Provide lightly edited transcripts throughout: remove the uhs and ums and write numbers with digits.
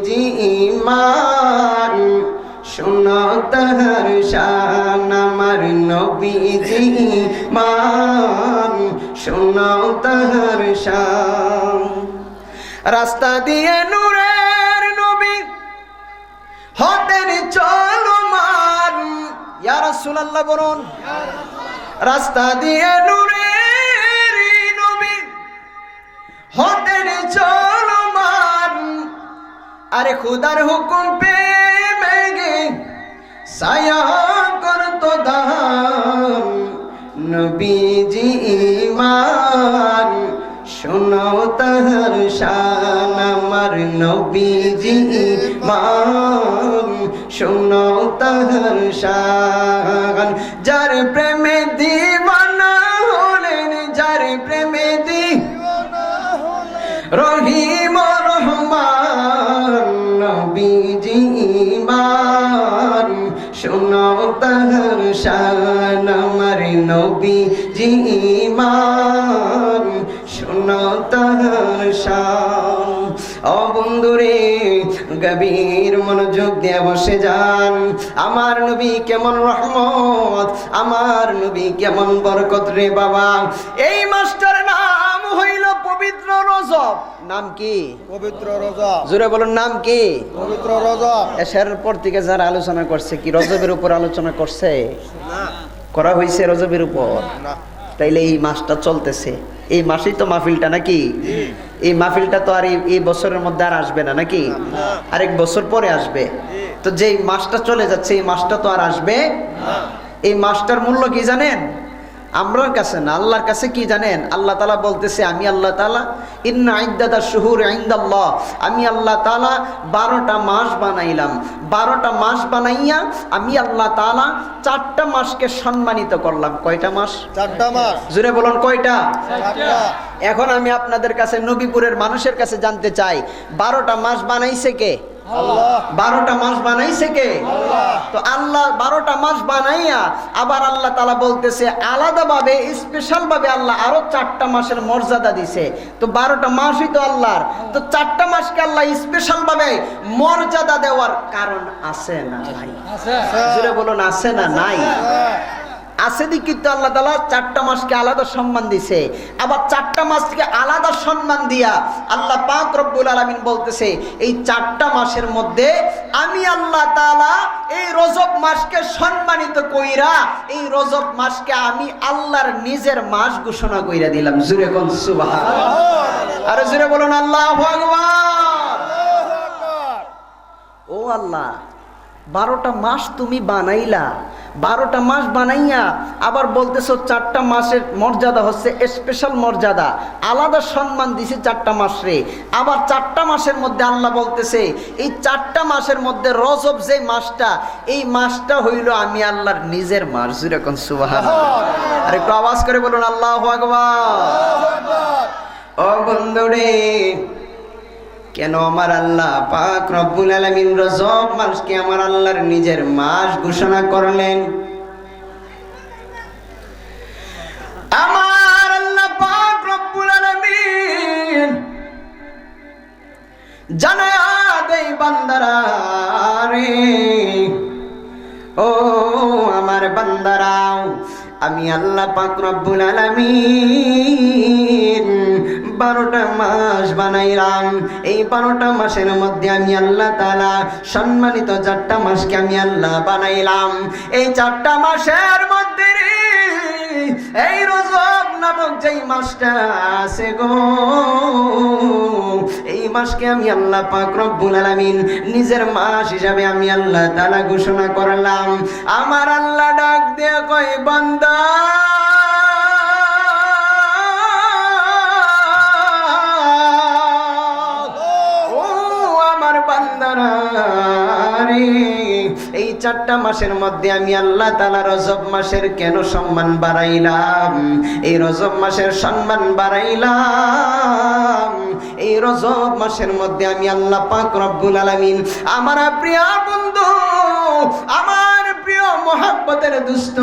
নবীজি ইমান শোনো তাহার শান আমার নবীজি ইমান শোনো তাহার শান রাস্তা দিয়ে নূরের নবী হতেন চলমান ইয়া রাসূলুল্লাহ বলুন রাস্তা দিয়ে নূরের নবী হতেন চলমান আরে খুদার হুকুম পে মেগে সায়া করতো দান নবীজি ইমান শোনো তাহার শান আমার নবীজি ইমান শোনো তাহার শান যার প্রেমে দিওয়ানা হলেন যার প্রেমে দিওয়ানা রহিম রহমান নবীজি ইমান শোনো তাহার শান আমার নবীজি ইমান শোনো তাহার শান ও বন্ধুরে গভীর মনোযোগ দিয়ে বসে যান আমার নবী কেমন রহমত আমার নবী কেমন বরকত রে বাবা এই মাসটার নাম হইল পবিত্র রজব নাম কি পবিত্র রজব জোরে বলুন নাম কি পবিত্র রজব এর পর থেকে যারা আলোচনা করছে কি রজবের উপর আলোচনা করছে না করা হয়েছে রজবের উপর না তাইলে এই মাসটা চলতেছে এই মাসেই তো মাহফিলটা নাকি এই মাহফিলটা তো আর এই বছরের মধ্যে আর আসবে না নাকি আরেক বছর পরে আসবে তো যেই মাসটা চলে যাচ্ছে এই মাসটা তো আর আসবে এই মাসটার মূল্য কি জানেন আমরার কাছে না আল্লাহর কাছে কি জানেন আল্লাহ তাআলা বলতেছে আমি আল্লাহ তাআলা ইন্না ইদ্দাতাশ শুহুর ইনদাল্লাহ আমি আল্লাহ তাআলা 12টা মাস বানাইলাম 12টা মাস বানাইয়া আমি আল্লাহ তাআলা 4টা মাসকে সম্মানিত করলাম কয়টা মাস 4টা মাস জোরে বলুন কয়টা 4টা এখন আমি আপনাদের কাছে নবীপুরের মানুষের কাছে জানতে চাই 12টা মাস বানাইছে কে আল্লাহ 12টা মাস বানাইছে কে আল্লাহ তো আল্লাহ 12টা মাস বানাইয়া আবার আল্লাহ তাআলা বলতেছে আলাদাভাবে স্পেশাল ভাবে আল্লাহ আরো 4টা মাসের মর্যাদা দিছে তো 12টা মাসই তো আল্লাহর তো 4টা মাসকে আল্লাহ স্পেশাল ভাবে মর্যাদা দেওয়ার কারণ আছে না নাই জোরে বলুন আছে না নাই আছে দেখি তো আল্লাহ তাআলা 4টা মাসকে আলাদা সম্মান দিছে আবার 4টা মাসকে আলাদা সম্মান দিয়া আল্লাহ পাক রব্বুল আলামিন বলতেছে এই 4টা মাসের মধ্যে আমি আল্লাহ তাআলা এই রজব মাসকে সম্মানিত কইরা এই রজব মাসকে আমি আল্লাহর নিজের মাস ঘোষণা কইরা দিলাম জোরে কোন সুবহানাল্লাহ আরে জোরে বলুন আল্লাহু আকবার ও আল্লাহ 12টা মাস তুমি বানাইলা 12টা মাস বানাইয়া আবার বলতেছো 4টা মাসের মর্যাদা হচ্ছে স্পেশাল মর্যাদা আলাদা সম্মান দিছে 4টা মাসে আবার 4টা মাসের মধ্যে আল্লাহ বলতেছে এই 4টা মাসের মধ্যে রজব যে মাসটা এই মাসটা হইল আমি আল্লাহর নিজের মাস যেরকম সুবহানাল্লাহ আর একটু আওয়াজ করে বলুন আল্লাহু আকবার ও বন্ধুরে কেন আমার আল্লাহ পাক রব্বুল আলামিন রজব মাসকে আমার আল্লাহর নিজের মাস ঘোষণা করলেন আমার আল্লাহ পাক রব্বুল আলামিন জানায়া দেই বান্দারা রে ও আমার বান্দারা আমি আল্লাহ পাক রব্বুল আলামিন 12টা মাস বানাইলাম এই 12টা মাসের মধ্যে আমি আল্লাহ তাআলা সম্মানিত 4টা মাসকে আমি আল্লাহ বানাইলাম এই 4টা মাসের মধ্যে এই রজব নামক যেই মাসটা আছে গো এই মাসকে আমি আল্লাহ পাক রব্বুল আলামিন নিজের মাস হিসাবে আমি আল্লাহ তাআলা ঘোষণা করলাম আমার আল্লাহ ডাক দিয়ে কয় বান্দা ও আমার বান্দারা রে এই 4টা মাসের মধ্যে আমি আল্লাহ তাআলা রজব মাসের কেন সম্মান বাড়াইলাম এই রজব মাসের সম্মান বাড়াইলাম এই রজব মাসের মধ্যে আমি আল্লাহ পাক রব্বুল আলামিন আমার প্রিয় বন্ধু আমার প্রিয় মহব্বতের দোস্ত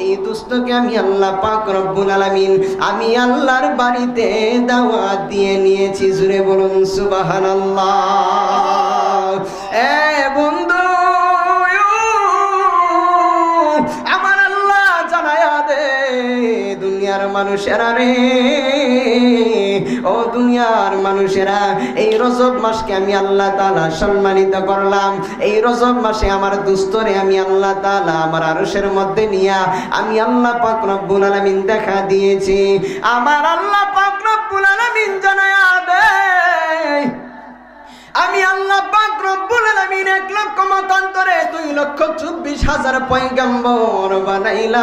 এই দোস্তকে আমি আল্লাহ পাক রব্বুল আলামিন আমি আল্লাহর বাড়িতে দাওয়াত দিয়ে নিয়েছি জুড়ে বলুন সুবহানাল্লাহ মানুষেরা রে, ও দুনিয়ার মানুষেরা, এই রজব মাসকে আমি আল্লাহ তাআলা সম্মানিত করলাম। এই রজব মাসে আমার দুস্তরে আমি আল্লাহ তাআলা আমার আরশের মধ্যে নিয়া আমি আল্লাহ পাক রব্বুল আলামিন দেখা দিয়েছি। আমার আল্লাহ পাক রব্বুল আলামিন জানায়া দেয়, আমি আল্লাহ পাক রব্বুল আলামিন 1,00,000 মতান্তরে 2,24,000 পয়গম্বর বানাইলাম।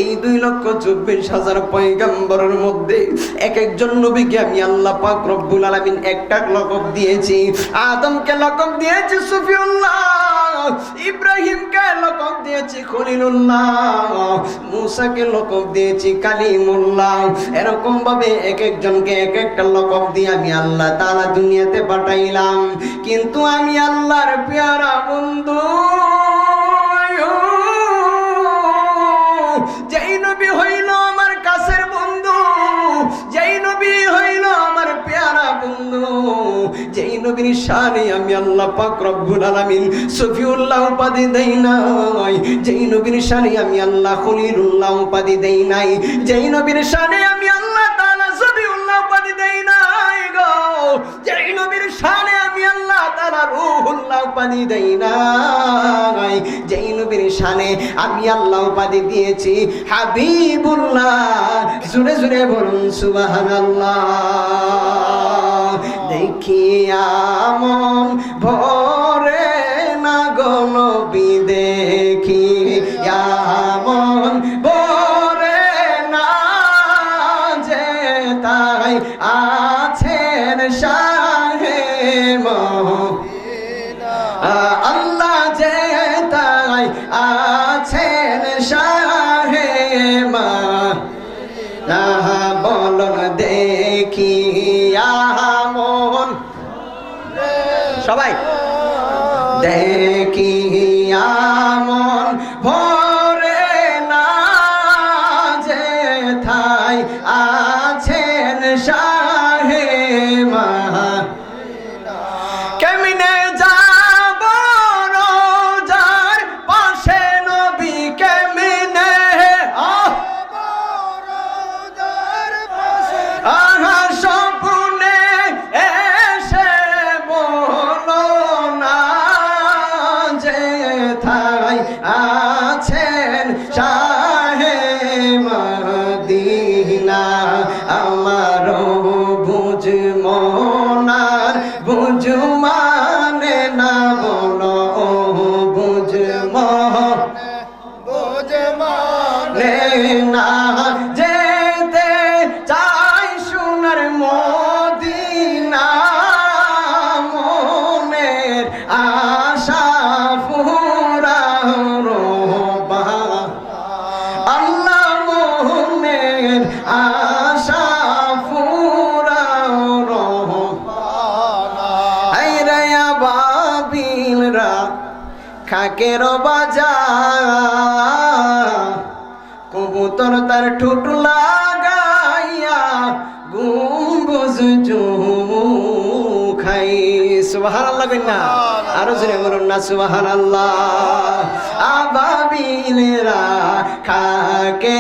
এই 2,24,000 পয়গম্বরের মধ্যে এক একজন নবীকে আমি আল্লাহ পাক রব্বুল আলামিন একটা লকব দিয়েছি। আদমকে লকব দিয়েছি সুফিউল্লাহ, ইব্রাহিমকে লকব দিয়েছি খলিলুল্লাহ, মুসাকে লকব দিয়েছি কালিমুল্লাহ। এরকম ভাবে এক একজনকে এক একটা লকব দিয়ে আমি আল্লাহ তাআলা দুনিয়াতে পাঠাইলাম। কিন্তু আমি আল্লাহর পেয়ারা বন্ধু, যেই নবী হইল আমার কাছের বন্ধু, যেই নবী হইল আমার পেয়ারা বন্ধু, যেই নবীর শানে আমি আল্লাহ পাক রব্বুল আলামিন সফিউল্লাহ উপাধি দেই নাই, যেই নবীর শানে আমি আল্লাহ খলিলুল্লাহ উপাধি দেই নাই, যেই নবীর শানে আমি আল্লাহ তাআলা সফিউল্লাহ উপাধি দেই নাই গো, যেই নবীর শানে আমি আল্লাহ তাআলা রূহুল্লাহ উপাধি দেই নাই, যেই নবীর শানে আমি আল্লাহ উপাধি দিয়েছি হাবিবুল্লাহ। জুড়ে জুড়ে বলুন সুবহানাল্লাহ। দেখিয়া মন ভরে না গো নবী, দেখিয়া মন ভরে না, যে তাই আছেন শাহে মদিনা, আল্লাহ যে তাই আছেন শাহে মদিনা। বলুন দেখিয়া মন, সবাই দেখিয়া মন ভরে না, যে থাই আছেন শাহে মদিনা। কেমনে যাব রোজার পাশে নবী, কেমনে আহা স্বপ্নে এসে বলো না, যে থাই আছেন শাহে মদিনা। আমার বুঝ মনার বুঝ মানে না, বলো বুঝ মানে না, যেতে চাই সোনার মদিনা, মনের আশা ফুরানো বা আল্লাহ, মনের আশা ফুরানো। এই রে বাবিলরা খাকের বাজার, কবুতর তার ঠোঁট লাগাইয়া গুম্বুজ চুমু খাই। সুবহানাল্লাহ কই না? আরো জোরে বলুন না সুবহানাল্লাহ। আবাবিলেরা খাকে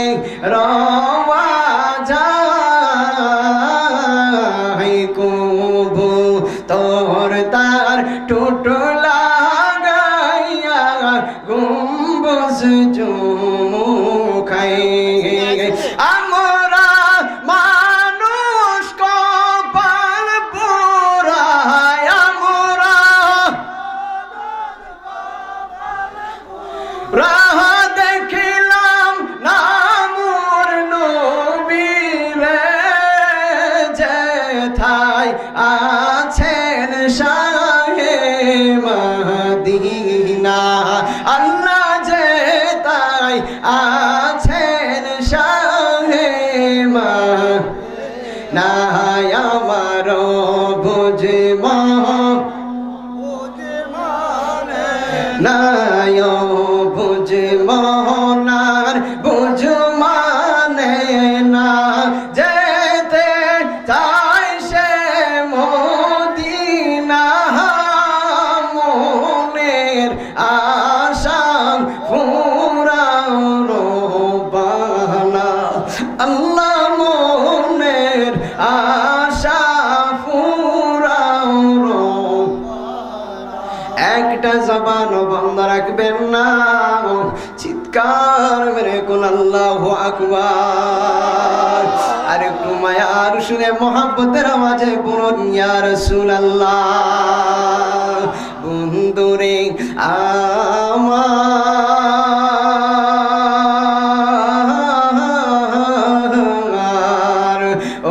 রওয়াজাই, কবুতর তার ঠোঁট লাগাইয়া গুম্বুজ চুমু খাই। আমরা মানুষ কপাল পোড়ায়, আমরা রাহ দেখিলাম না মোর নবীরে, যে থাই আছেন শাহে মদিনা, আল্লাহ যে তাই আছেন শাহে মদিনা। আমার বুঝ নাই বুঝ মনার বুঝ মানে না, যেতে চাই সে মদিনা, মনের আশা ফুরানো বানা। রাখবেন না, চিৎকার মেরে কোন আল্লাহু আকবার। আর একটু মায়ার শুনে মোহাব্বতের আওয়াজে বলুন ইয়া রাসূলুল্লাহ। বন্ধুরে আমার,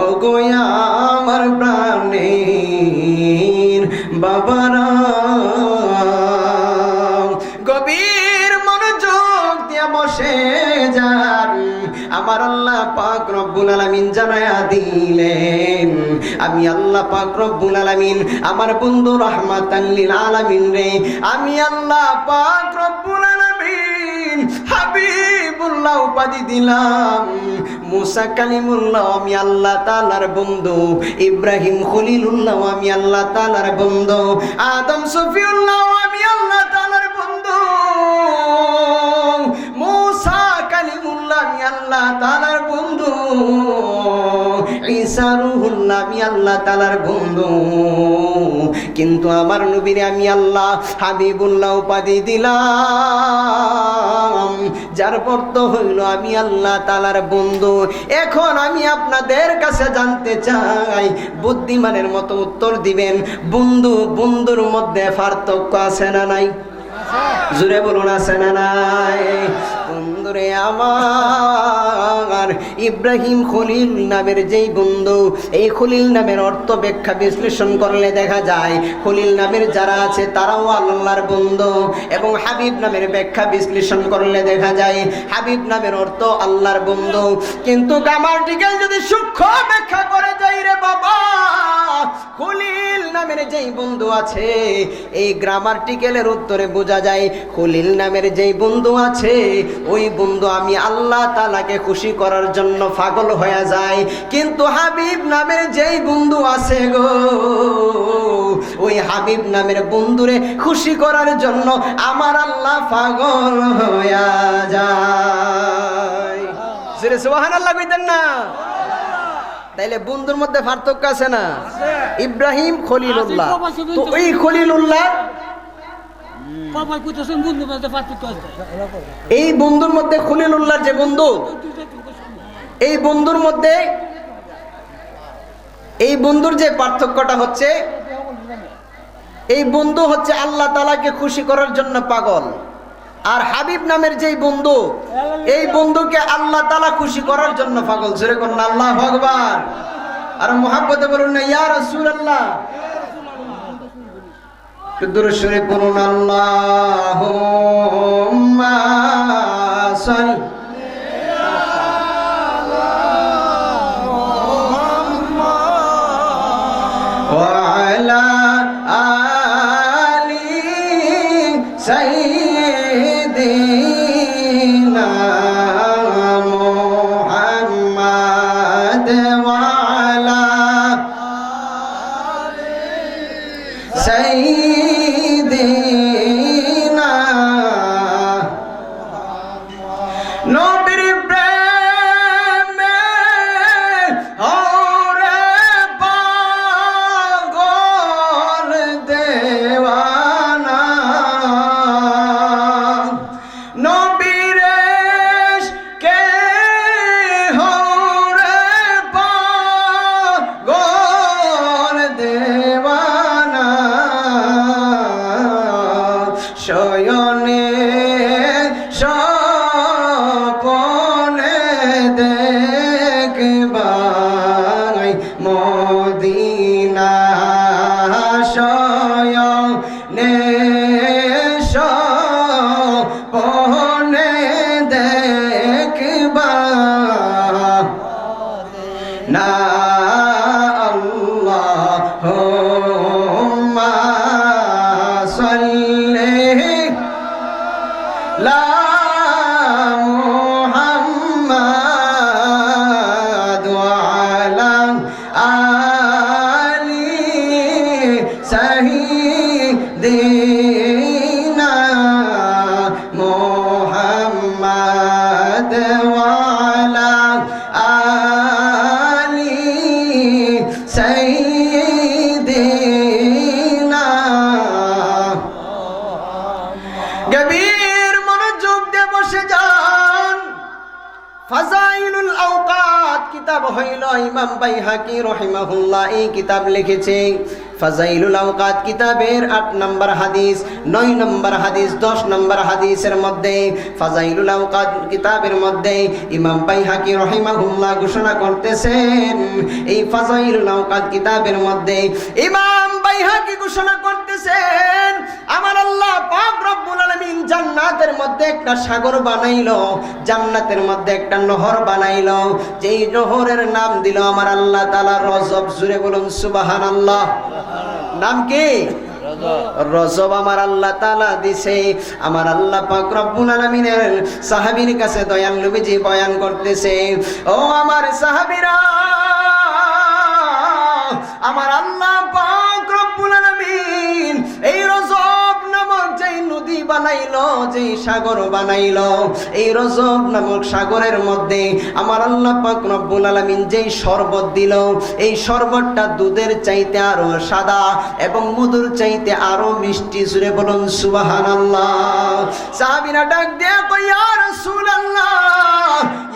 ও গো আমার প্রাণের বাবারা, গভীর মনোযোগ দিয়ে বসে যান। আমার আল্লাহ পাক রব্বুল আলামিন জানায়া দিলেন, আমি আল্লাহ পাক রব্বুল আলামিন আমার বন্ধু রাহমাতাল লিল আলামিন রে, আমি আল্লাহ পাক রব্বুল আলামিন হাবিবুল্লাহ উপাধি দিলাম। মুসা কালিমুল্লাহ আমি আল্লাহ তাআলার বন্ধু, ইব্রাহিম খলিলুল্লাহ আমি আল্লাহ তাআলার বন্ধু, আদম সফিউল্লাহ আমি আল্লাহ তাআলার বন্ধু, মুসা কালিমুল্লাহ আমি আল্লাহ তাআলার বন্ধু, ঈসা রূহুল্লাহ আমি আল্লাহ তাআলার বন্ধু। কিন্তু আমার নবীরে আমি আল্লাহ হাবিবুল্লাহ উপাধি দিলাম, যার অর্থ হইল আমি আল্লাহ তাআলার বন্ধু। এখন আমি আপনাদের কাছে জানতে চাই, বুদ্ধিমানের মতো উত্তর দিবেন, বন্ধু বন্ধুর মধ্যে পার্থক্য আছে না নাই? জুড়ে বলুন আছে না নাই? বন্ধুরে আমার, ইব্রাহিম খলিল নামের যেই বন্ধু, এই খলিল নামের অর্থ ব্যাখ্যা বিশ্লেষণ করলে দেখা যায় খলিল নামের যারা আছে তারাও আল্লাহর বন্ধু, এবং হাবিব নামের ব্যাখ্যা বিশ্লেষণ করলে দেখা যায় হাবিব নামের অর্থ আল্লাহর বন্ধু। কিন্তু গ্রামাটিক্যাল যদি সূক্ষ্ম ব্যাখ্যা করে যাই রে বাবা, খলিল নামের যেই বন্ধু আছে, এই গ্রামাটিক্যালের উত্তরে বোঝা যায় খলিল নামের যেই বন্ধু আছে, ওই বন্ধু আমি আল্লাহ তাআলাকে খুশি করার জন্য পাগল হয়ে যায়। কিন্তু হাবিব নামের যেই বন্ধু আছে গো, ওই হাবিব নামের বন্ধুরে খুশি করার জন্য আমার আল্লাহ পাগল হয়ে যায়। সুবহানাল্লাহ কইতেন না? তাইলে বন্ধুর মধ্যে পার্থক্য আছে না? ইব্রাহিম খলিলুল্লাহ, তো ওই খলিলুল্লাহ এই বন্ধুর মধ্যে খলিলুল্লাহর যে বন্ধু, এই বন্ধুর মধ্যে এই বন্ধুর যে পার্থক্যটা হচ্ছে, এই বন্ধু হচ্ছে আল্লাহ তাআলাকে খুশি করার জন্য পাগল, আর হাবিব নামের যেই বন্ধু, এই বন্ধুকে আল্লাহ তাআলা খুশি করার জন্য পাগল। জোরে কোন আল্লাহু আকবার। আর মুহাব্বতে বলুন না ইয়া রাসূলুল্লাহ। দুরূদ শরীফ পড়ুন, আল্লাহুম্মা সাল্লি ওয়া আলা আলি সাইয়্যিদিনা মুহাম্মাদ ওয়া আলা সাইয়্যিদিনা। নবীর প্রেমে ওরে পাগল দেওয়ানা, নবীর ইশকে ওরে পাগল দেওয়ানা, শয়নে স্বপনে দেখবাই মদিনা, শয়নে স্বপনে দেখবা না। আল্লাহুম্মা সাল্লি লা মুহাম্মাদ ওয়া আলা আলি সাইয়্যিদিনা মুহাম্মাদ ওয়া আলা আলি সাইয়্যিদিনা। গভীর কিতাব হইল ইমাম বাইহাকি রহিমাহুল্লাহ এই কিতাব লিখেছে ফাজাইলুল আওকাত কিতাবের 8 নম্বর হাদিস, 9 নম্বর হাদিস, 10 নম্বর হাদিসের মধ্যে ফাজাইলুল আওকাত কিতাবের মধ্যে ইমাম বাইহাকি রহিমাহুল্লাহ ঘোষণা করতেছেন, এই ফাজাইলুল আওকাত কিতাবের মধ্যে ইমাম বাইহাকি ঘোষণা করতেছেন আমার আল্লাহ পাক রব্বুল আলামিন জান্নাতের মধ্যে একটা সাগর বানাইলো, জান্নাতের মধ্যে একটা নহর বানাইলো, যেই নহরের নাম দিল আমার আল্লাহ তাআলা রজব। জুরে বলুন সুবহানাল্লাহ। নাম কি? রজব আমার আল্লাহ তাআলা দিছে। আমার আল্লাহ পাক রব্বুল আলামিনের সাহাবীর কাছে দয়াল নবীজি বয়ান করতেছে, ও আমার সাহাবীরা, আমার আল্লাহ পাক রব্বুল আলামিন এই রজব নামক যেই নদী বানাইলো, যেই সাগর বানাইলো, এই রজব নামক সাগরের মধ্যে আমার আল্লাহ পাক রব্বুল আলামিন যেই শরবত দিল, এই শরবতটা দুধের চাইতে আরো সাদা এবং মধুর চাইতে আরো মিষ্টি। জুড়ে বলুন সুবহানাল্লাহ। সাহাবীরা ডাক দিয়ে কই, ইয়া রাসূলুল্লাহ,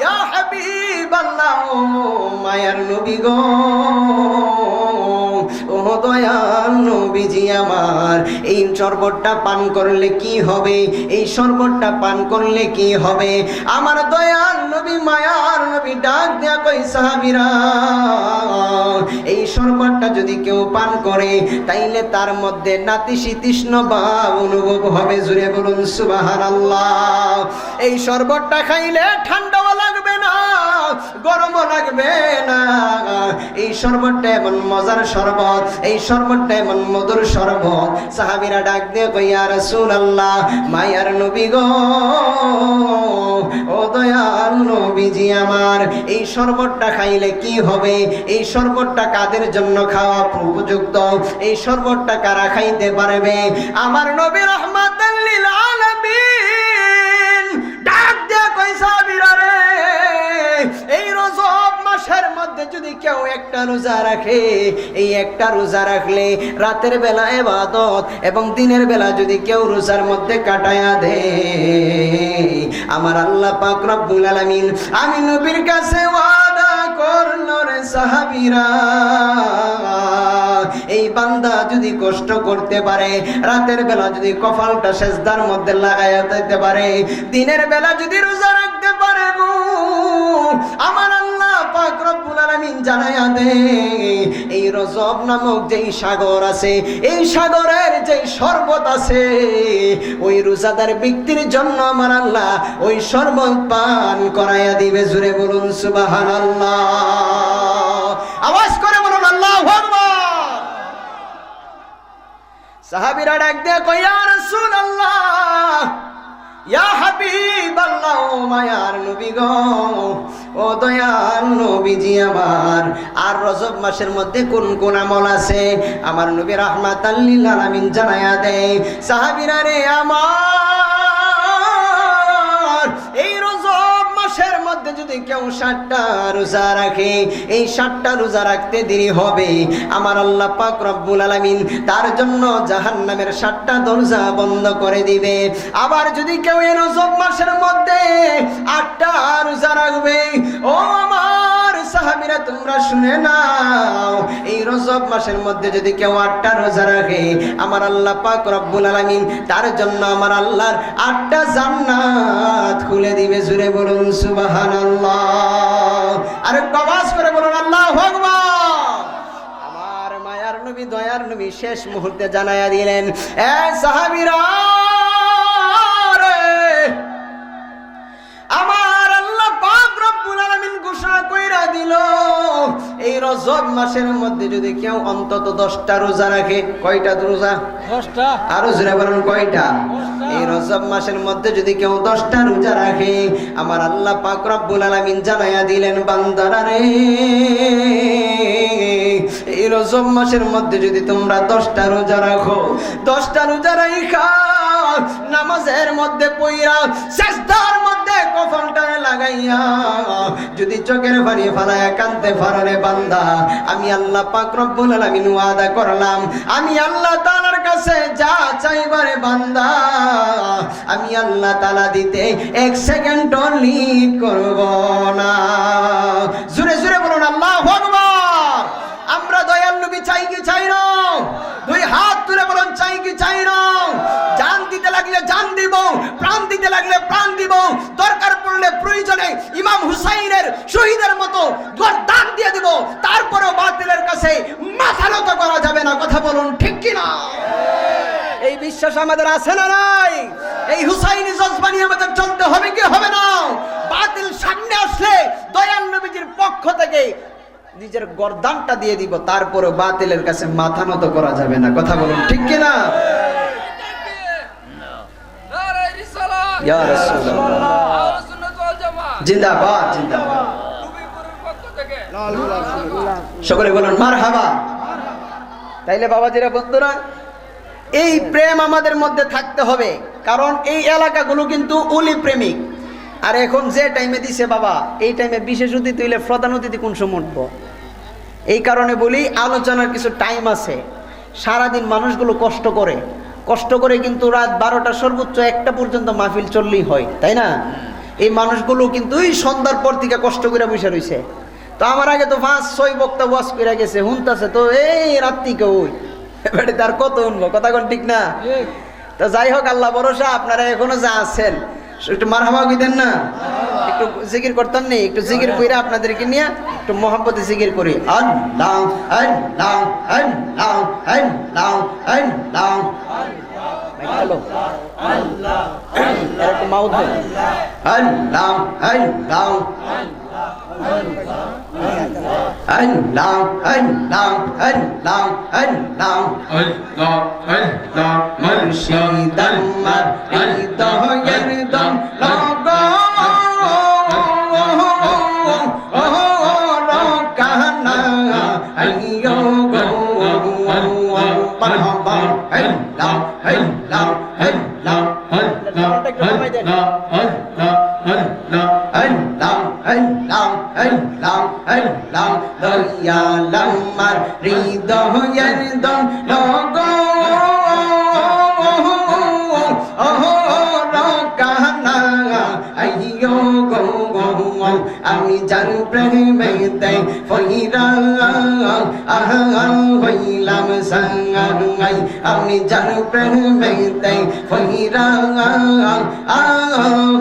ইয়া হাবিবাল্লাহ, ও মায়ার নবী গো, ও দয়াল নবীজি আমার, এই শরবতটা পান করলে কি হবে? এই শরবতটা পান করলে কি হবে? আমার দয়াল নবী মায়ার নবী ডাক দেয়া কই, সাহাবীরা, এই শরবতটা যদি কেউ পান করে তাইলে তার মধ্যে নাতিশীতোষ্ণ ভাব অনুভব হবে। জুড়ে বলুন সুবহানাল্লাহ। এই শরবতটা খাইলে ঠান্ডাও লাগবে না, গরমও লাগবে না। এই শরবতটা এমন মজার শরবত, এই শরবতটা এমন মধুর শরবত। সাহাবীরা ডাক দিয়ে কই, ইয়া রাসূলুল্লাহ, মায়ার নবী গো, ও দয়াল নবীজি আমার, এই শরবতটা খাইলে কি হবে? এই শরবতটা কাদের জন্য খাওয়া উপযুক্ত? এই শরবতটা কারা খাইতে পারবে? আমার নবী রাহমাতাল লিল আলামিন ডাক দিয়ে কই, সাহাবীরা রে, এই রজব মাসের মধ্যে যদি কেউ একটা রোজা রাখে, এই একটা রোজা রাখলে রাতের বেলা ইবাদত এবং দিনের বেলা যদি কেউ রোজার মধ্যে কাটায়া দে, আমার আল্লাহ পাক রব্বুল আলামিন আমি নবীর কাছে ওয়াদা করলো রে সাহাবীরা, এই বান্দা যদি কষ্ট করতে পারে, রাতের বেলা যদি কপালটা সেজদার মধ্যে লাগায়া দিতে পারে, দিনের বেলা যদি রোজা রাখতে পারে গো, আমার আল্লাহ পাক রব্বুল আলামিন জানায়া দে, এই রজব নামক যেই সাগর আছে, এই সাগরের যেই শরবত আছে, ওই রোজাদার ব্যক্তির জন্য আমার আল্লাহ ওই শরবত পান করায়া দিবে। জুরে বলুন সুবহানাল্লাহ। আওয়াজ করে বলুন আল্লাহু আকবার। সাহাবীরা ডাক দিয়ে কই, ইয়া রাসূলুল্লাহ, ইয়া হাবিবাল্লাহ, ও মায়ার নবী গো, ও দয়াল নবীজি আমার, আর রজব মাসের মধ্যে কোন কোন আমল আছে? আমার নবী রাহমাতাল লিল আলামিন জানায়া দেয়, সাহাবীরা রে আমার, এই রজব মাসের মধ্যে যদি কেউ 7টা রোজা রাখে, এই 7টা রোজা রাখতে দেরি হবে, আমার আল্লাহ পাক রব্বুল আলামিন তার জন্য জাহান্নামের 7টা দরজা বন্ধ করে দিবে। আবার যদি কেউ এই রজব মাসের মধ্যে 8টা রোজা রাখবে, ও আমার সাহাবীরা তোমরা শুনে নাও, এই রজব মাসের মধ্যে যদি কেউ 8টা রোজা রাখে, আমার আল্লাহ পাক রব্বুল আলামিন তার জন্য আমার আল্লাহর 8টা জান্নাত খুলে দিবে। জুরে বলুন সুবহানাল্লাহ। আর আওয়াজ করে বলুন আল্লাহু আকবার। আমার মায়ার নবী দয়ার নবী শেষ মুহূর্তে জানায়া দিলেন, এ সাহাবীরা রে, আমার আল্লাহ পাক রব্বুল আলামিন ঘোষণা কইরা দিল, এই রজব মাসের মধ্যে যদি কেউ অন্তত 10টা রোজা রাখে, কয়টা রোজা? 10টা। আরো জোরে বলুন কয়টা? এই রজব মাসের মধ্যে যদি কেউ 10টা রোজা রাখে, আমার আল্লাহ পাক রব্বুল আলামিন জানায়া দিলেন, বান্দারা রে, এই রজব মাসের মধ্যে যদি তোমরা 10টা রোজা রাখো, 10টা রোজা রাখা নামাজের মধ্যে পইরা সিজদার মধ্যে কফলটা লাগাইয়া যদি চোখের পানি ফালায়া কাঁদতে পারো রে বান্দা, আমি আল্লাহ পাক রব্বুল আলামিন ওয়াদা করলাম, আমি আল্লাহ তাআলার কাছে কাছে যা চাইবার বান্দা আমি আল্লাহ তাআলা দিতে 1 সেকেন্ড লিড করব না। জোরে জোরে বলুন আল্লাহু আকবার। আমরা দয়াল নবী চাই কি চাই না? দুই হাত তুলে বলুন চাই কি চাই না? জান দিতে লাগলে জান দিব, প্রাণ দিতে লাগলে প্রাণ দিব, দরকার পড়লে প্রয়োজনে ইমাম হুসাইনের শহীদের মতো গর্দান দিয়ে দিব, তারপরেও বাতিলের কাছে মাথা নত করা যাবে না। কথা বলুন ঠিক কি না? এই বিশ্বাস আমাদের আছে না নাই? এই হুসাইনি জজবা নিয়ে আমাদের চলতে হবে কি হবে না? বাতিল সামনে আসলে দয়াল নবীজির পক্ষ থেকে নিজের গর্দানটা দিয়ে দিব, তারপরেও বাতিলের কাছে মাথা নত করা যাবে না। কথা বলুন ঠিক কি না? ইয়া রাসূলুল্লাহ জিন্দাবাদ জিন্দাবাদ। সকলে বলুন মারহাবা। তাইলে বাবাজিরা বন্ধুরা, এই প্রেম আমাদের মধ্যে থাকতে হবে, কারণ এই এলাকাগুলো কিন্তু অলি প্রেমিক। আর এখন যে টাইমে দিছে বাবা, এই টাইমে বিশেষ অতিথি হইলে প্রধান অতিথি কোন সময় উঠবো? এই কারণে বলি আলোচনার কিছু টাইম আছে। সারাদিন মানুষগুলো কষ্ট করে কিন্তু রাত 12টা সর্বোচ্চ 1টা পর্যন্ত মাহফিল চললেই হয়, তাই না? এই মানুষগুলো কিন্তু এই সন্ধ্যার পর থেকে কষ্ট করে বসে রয়েছে। তো আমার আগে তো 5-6 বক্তা ওয়াজ করে গেছে, হুনতাছে তো এই রাত্রিকে ওই এবারে তার কত শুনবো? কথা কোন ঠিক না? তো যাই হোক, আল্লাহ ভরসা। আপনারা এখনো যা আছেন একটু মারহাবা কইতেন না? একটু জিকির করতেন নি? একটু জিকির কইরা আপনাদেরকে নিয়ে একটু মোহাম্মতে জিকির করি। আল্লাহ আল্লাহ আল্লাহ আল্লাহ আল্লাহ। হ্যালো আল্লাহ আল্লাহ, একটু মাউথ দেন। আল্লাহ আল্লাহ আল্লাহ আল্লাহ আল্লাহ আল্লাহ মুর্শিদ আমার হৃদয়ের দম লগো রকানা আইয়ো গো মারহাবা। আল্লাহ আল্লাহ আল্লাহ আল্লাহ আল্লাহ আল্লাহ আল্লাহ দয়াল আমার হৃদয়ের দম লগো রকানা আইয়ো গো আমি যার প্রেমেতে ফইরা হইলাম সাঙ্গাই, আমি যার প্রেমেতে ফইরা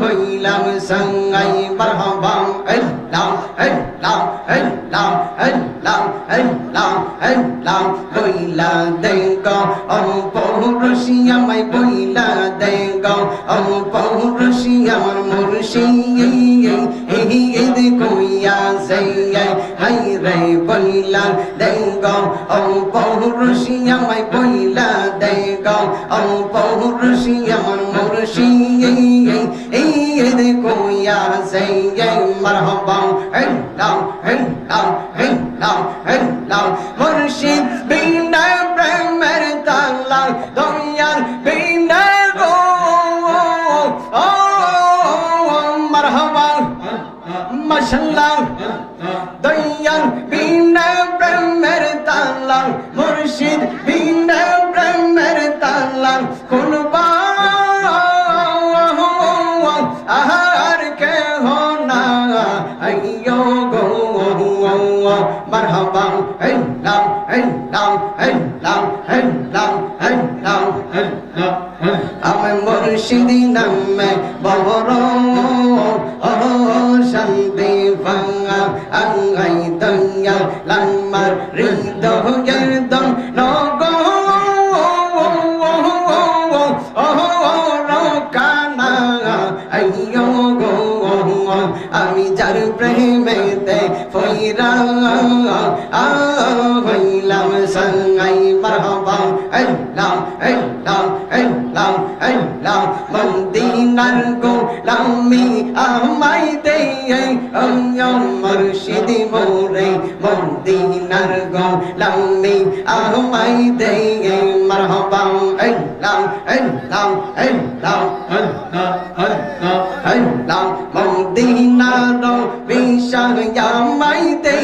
হইলাম সাঙ্গাই। মারহাবা আল্লাহ আল্লাহ আল্লাহ আল্লাহ আল্লাহ আল্লাহ বইলা দেগো অপরশি আমায় বইলা দেগো অপরশি আমার মুর্শিদ কইয়া যাই হাই রে বইলা দেগো অপরশি আমায় বইলা দেগো অপরশি আমার মুর্শিদ কইয়া যাই। মারহাবা আল্লাহ আল্লাহ আল্লাহ আল্লাহ মুর্শিদ বিনা প্রেমের তালা দয়াল বিনা গো মারহাবা মাশাআল্লাহ দয়াল বিনা প্রেমের তালা মুর্শিদ বিনা প্রেমের তালা খুলবা আহার কে হোনা আইয়ো গো মারহাবা আল্লাহ আল্লাহ আল্লাহ আল্লাহ আল্লাহ আমি মুর্শিদ নামে বড় শান্তি ভাঙা আঙ্গাই দয়া লামার হৃদয়ের দম লগো রকানা আইয়ো গো আমি যার প্রেমেতে ফইরা হইলাম সাঙ্গাই। মারহাবা আল্লাহ আল্লাহ আল্লাহ আল্লাহ মদিনার গোলামি আমায় দে মুর্শিদ মোরে মদিনার গোলামি আমায় দে। মারহাবা আল্লাহ আল্লাহ আল্লাহ আল্লাহ মদিনার বিশাল আমায় দে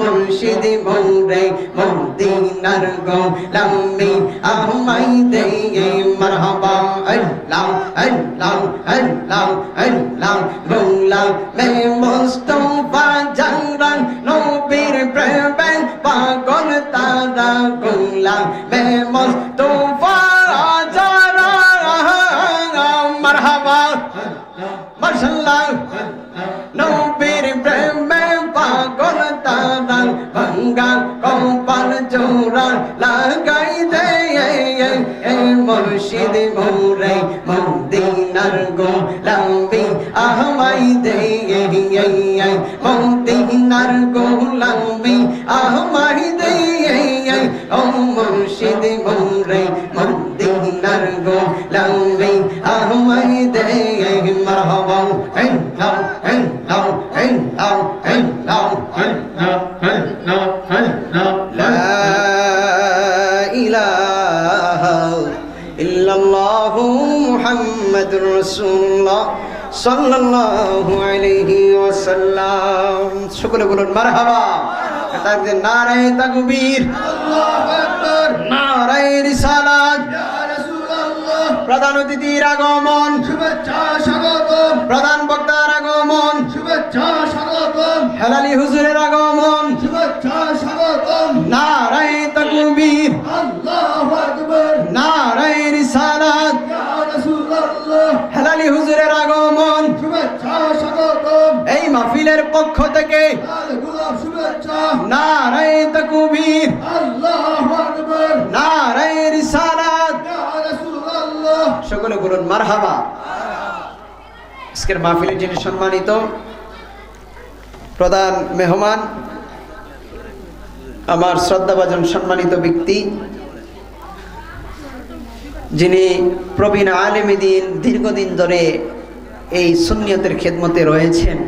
মুর্শিদ মোরে মদিনার মদিনার গোলামি আমায় দে মারহাবা আল্লাহ আল্লাহ আল্লাহ আল্লাহ গোলামে মুস্তাফা জানরান নবীর প্রেমে পাগল তারা গোলামে মুস্তাফা জানরান মারহাবা মাশাআল্লাহ নবীর প্রেমে পাগল তারা ভাঙ্গা কপাল জোড়া লাগাই দে মুর্শিদ মোরে মদিনার গোলামি আমায় দে মদিনার গোলামি আমায় দে ও মুর্শিদ মোরে মদিনার গোলামি আমায় দে মারহাবা আল্লাহ আল্লাহ আল্লাহ আল্লাহ লা ইলাহা ইল্লাল্লাহু মুহাম্মাদুর রাসূলুল্লাহ সাল্লাল্লাহু আলাইহি ওয়াসাল্লাম। সকলে বলুন মারহাবা। তাকবীর, নারায়ে তাকবীর, আল্লাহু আকবার, নারায়ে রিসালাত, ইয়া রাসূলুল্লাহ। প্রধান অতিথির আগমন, শুভেচ্ছা স্বাগতম। প্রধান বক্তার আগমন, শুভেচ্ছা স্বাগতম। হেলালি হুজুরের আগমন, শুভেচ্ছা স্বাগতম। নারায়ে তাকবীর, আল্লাহু আকবার, নারায়ে রিসালাত, ইয়া রাসূলুল্লাহ। হেলালি হুজুরের আগমন, শুভেচ্ছা স্বাগতম। এই মাহফিলের পক্ষ থেকে লাল গোলাপ শুভেচ্ছা। নারায়ে তাকবীর, আল্লাহু আকবার, নারায়ে রিসালাত, ইয়া রাসূলুল্লাহ। সকলে বলুন মারহাবা। আজকের মাহফিলের যিনি সম্মানিত প্রধান মেহমান, আমার শ্রদ্ধাভাজন সম্মানিত ব্যক্তি, যিনি প্রবীণ আলেম দ্বীন, দীর্ঘদিন ধরে এই সুন্নিয়তের খেদমতে রয়েছেন,